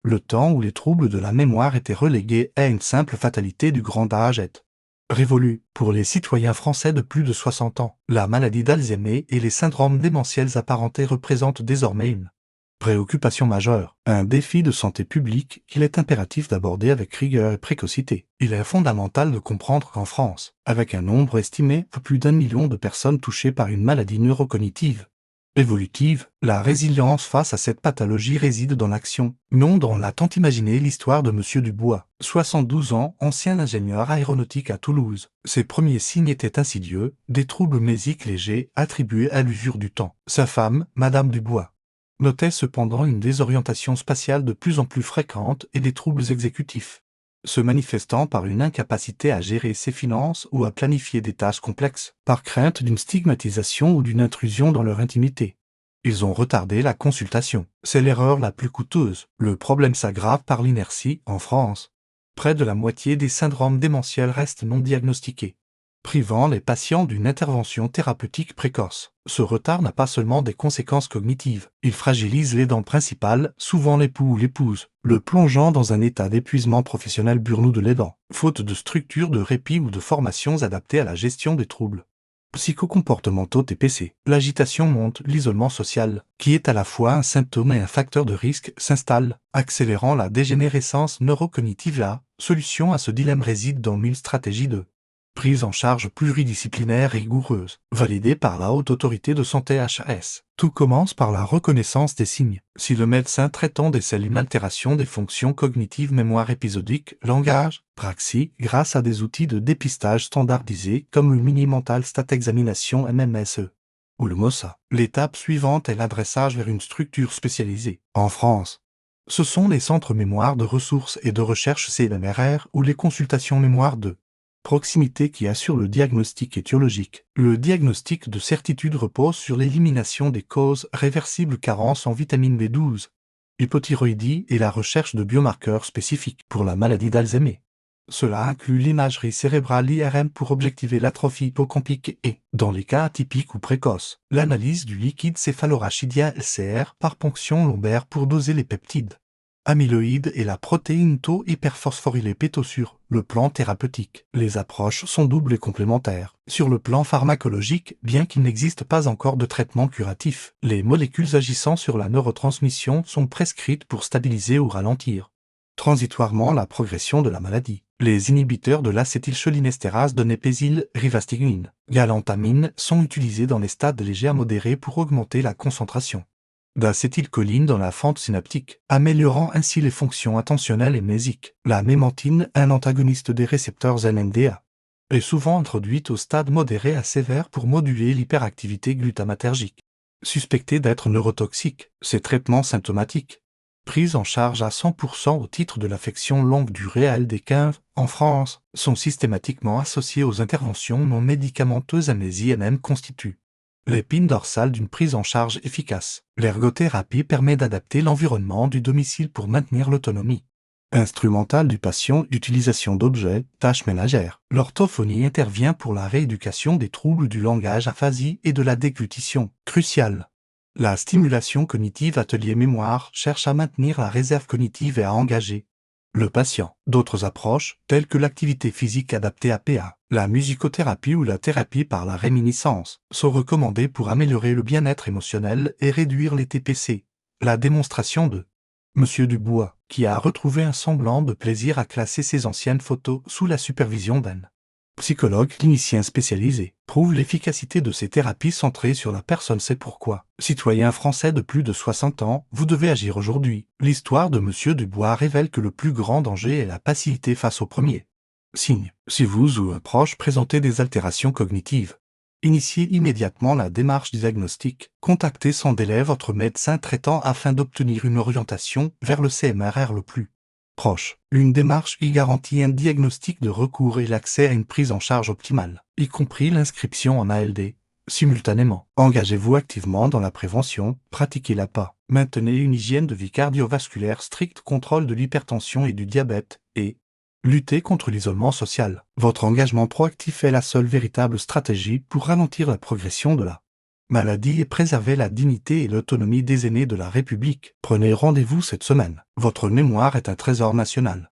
le temps où les troubles de la mémoire étaient relégués à une simple fatalité du grand âge est révolu. Pour les citoyens français de plus de 60 ans, la maladie d'Alzheimer et les syndromes démentiels apparentés représentent désormais une préoccupation majeure, un défi de santé publique qu'il est impératif d'aborder avec rigueur et précocité. Il est fondamental de comprendre qu'en France, avec un nombre estimé à plus d'1 million de personnes touchées par une maladie neurocognitive évolutive, la résilience face à cette pathologie réside dans l'action, non dans la tant imaginée l'histoire de Monsieur Dubois, 72 ans, ancien ingénieur aéronautique à Toulouse. Ses premiers signes étaient insidieux, des troubles mnésiques légers attribués à l'usure du temps. Sa femme, Madame Dubois, notait cependant une désorientation spatiale de plus en plus fréquente et des troubles exécutifs, se manifestant par une incapacité à gérer ses finances ou à planifier des tâches complexes, par crainte d'une stigmatisation ou d'une intrusion dans leur intimité. Ils ont retardé la consultation. C'est l'erreur la plus coûteuse. Le problème s'aggrave par l'inertie en France. Près de la moitié des syndromes démentiels restent non diagnostiqués, privant les patients d'une intervention thérapeutique précoce. Ce retard n'a pas seulement des conséquences cognitives, il fragilise les dents principales, souvent l'époux ou l'épouse, le plongeant dans un état d'épuisement professionnel burnou de l'aidant, faute de structures de répit ou de formations adaptées à la gestion des troubles psychocomportementaux TPC. L'agitation monte, l'isolement social, qui est à la fois un symptôme et un facteur de risque, s'installe, accélérant la dégénérescence neurocognitive. La solution à ce dilemme réside dans une stratégie de prise en charge pluridisciplinaire rigoureuse, validée par la Haute Autorité de Santé HAS. Tout commence par la reconnaissance des signes. Si le médecin traitant décèle une altération des fonctions cognitives, mémoire épisodique, langage, praxis, grâce à des outils de dépistage standardisés comme le Mini Mental Stat Examination MMSE ou le MOSA, l'étape suivante est l'adressage vers une structure spécialisée. En France, ce sont les centres mémoire de ressources et de recherche CNMRR ou les consultations mémoire de proximité qui assure le diagnostic étiologique. Le diagnostic de certitude repose sur l'élimination des causes réversibles carences en vitamine B12, hypothyroïdie et la recherche de biomarqueurs spécifiques pour la maladie d'Alzheimer. Cela inclut l'imagerie cérébrale IRM pour objectiver l'atrophie hippocampique et, dans les cas atypiques ou précoces, l'analyse du liquide céphalorachidien LCR par ponction lombaire pour doser les peptides amyloïdes et la protéine tau hyperphosphorylée PETO. Sur le plan thérapeutique, les approches sont doubles et complémentaires. Sur le plan pharmacologique, bien qu'il n'existe pas encore de traitement curatif, les molécules agissant sur la neurotransmission sont prescrites pour stabiliser ou ralentir transitoirement la progression de la maladie. Les inhibiteurs de l'acétylcholinestérase de népésyl, rivastigmine, galantamine sont utilisés dans les stades légers à modérés pour augmenter la concentration d'acétylcholine dans la fente synaptique, améliorant ainsi les fonctions attentionnelles et mnésiques. La mémantine, un antagoniste des récepteurs NMDA, est souvent introduite au stade modéré à sévère pour moduler l'hyperactivité glutamatergique. Suspectée d'être neurotoxique, ces traitements symptomatiques, pris en charge à 100% au titre de l'affection longue durée ALD15 en France, sont systématiquement associés aux interventions non médicamenteuses. Amnésie NM constitue l'épine dorsale d'une prise en charge efficace. L'ergothérapie permet d'adapter l'environnement du domicile pour maintenir l'autonomie instrumentale du patient, utilisation d'objets, tâches ménagères. L'orthophonie intervient pour la rééducation des troubles du langage, aphasie et de la déglutition, cruciale. La stimulation cognitive atelier mémoire cherche à maintenir la réserve cognitive et à engager le patient. D'autres approches, telles que l'activité physique adaptée à PA, la musicothérapie ou la thérapie par la réminiscence, sont recommandées pour améliorer le bien-être émotionnel et réduire les TPC. La démonstration de Monsieur Dubois, qui a retrouvé un semblant de plaisir à classer ses anciennes photos sous la supervision d'un psychologue clinicien spécialisé, prouve l'efficacité de ces thérapies centrées sur la personne. C'est pourquoi, citoyen français de plus de 60 ans, vous devez agir aujourd'hui. L'histoire de Monsieur Dubois révèle que le plus grand danger est la passivité face au premier signe. Si vous ou un proche présentez des altérations cognitives, initiez immédiatement la démarche diagnostique. Contactez sans délai votre médecin traitant afin d'obtenir une orientation vers le CMRR le plus proche. Une démarche qui garantit un diagnostic de recours et l'accès à une prise en charge optimale, y compris l'inscription en ALD. Simultanément, engagez-vous activement dans la prévention, pratiquez l'APA, maintenez une hygiène de vie cardiovasculaire stricte, contrôle de l'hypertension et du diabète, et luttez contre l'isolement social. Votre engagement proactif est la seule véritable stratégie pour ralentir la progression de la maladie et préserver la dignité et l'autonomie des aînés de la République. Prenez rendez-vous cette semaine. Votre mémoire est un trésor national.